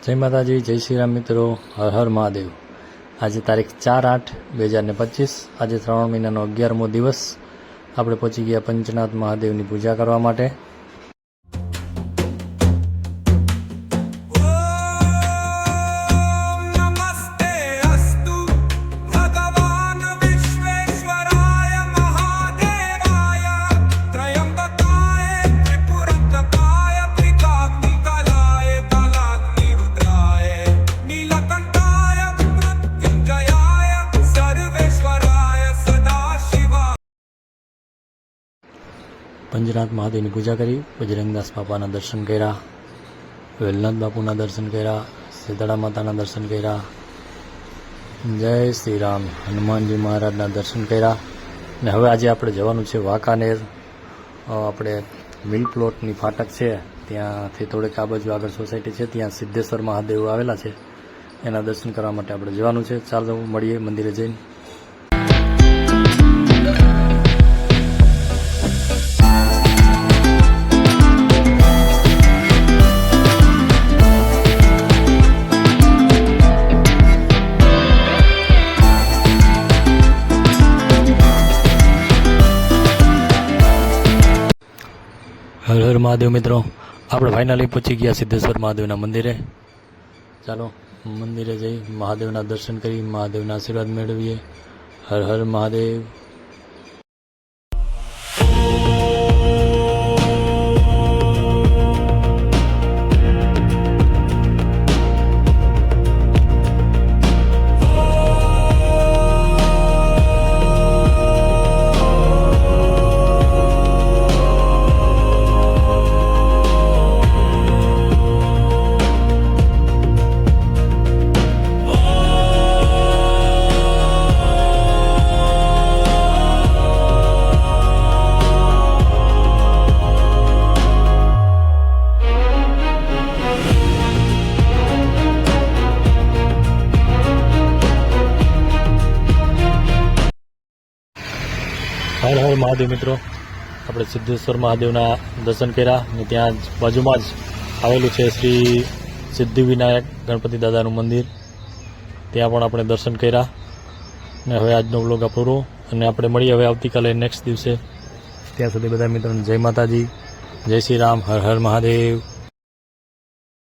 જય માતાજી, જય શ્રી રામ મિત્રો, હર હર મહાદેવ। આજે તારીખ 4/8/2025, આજે શ્રાવણ મહિનાનો 11મો દિવસ। આપણે પહોંચી ગયા પંચનાથ મહાદેવની પૂજા કરવા માટે। પંચનાથ મહાદેવની પૂજા કરી, બજરંગદાસ બાપાના દર્શન કર્યા, વેલનાથ બાપુના દર્શન કર્યા, શીતળા માતાના દર્શન કર્યા, જય શ્રી રામ હનુમાનજી મહારાજના દર્શન કર્યા। ને હવે આજે આપણે જવાનું છે વાંકાનેર। આપણે મિલ પ્લોટની ફાટક છે ત્યાંથી થોડેક આ બાજુ આગળ સોસાયટી છે, ત્યાં સિદ્ધેશ્વર મહાદેવ આવેલા છે, એના દર્શન કરવા માટે આપણે જવાનું છે। ચાલો મળીએ મંદિરે જઈને। હર હર મહાદેવ મિત્રો, આપણે ફાઇનલી પહોંચી ગયા સિદ્ધેશ્વર મહાદેવના મંદિરે। ચાલો મંદિરે જઈ મહાદેવના દર્શન કરી, મહાદેવના આશીર્વાદ મેળવીએ। હર હર મહાદેવ। હર હર મહાદેવ મિત્રો, આપણે સિદ્ધેશ્વર મહાદેવના દર્શન કર્યા ને ત્યાં બાજુમાં જ આવેલું છે શ્રી સિદ્ધિવિનાયક ગણપતિ દાદાનું મંદિર, ત્યાં પણ આપણે દર્શન કર્યા। ને હવે આજનો વ્લોગ આ પૂરો, અને આપણે મળીએ હવે આવતીકાલે નેક્સ્ટ દિવસે। ત્યાં સુધી બધા મિત્રોને જય માતાજી, જય શ્રી રામ, હર હર મહાદેવ।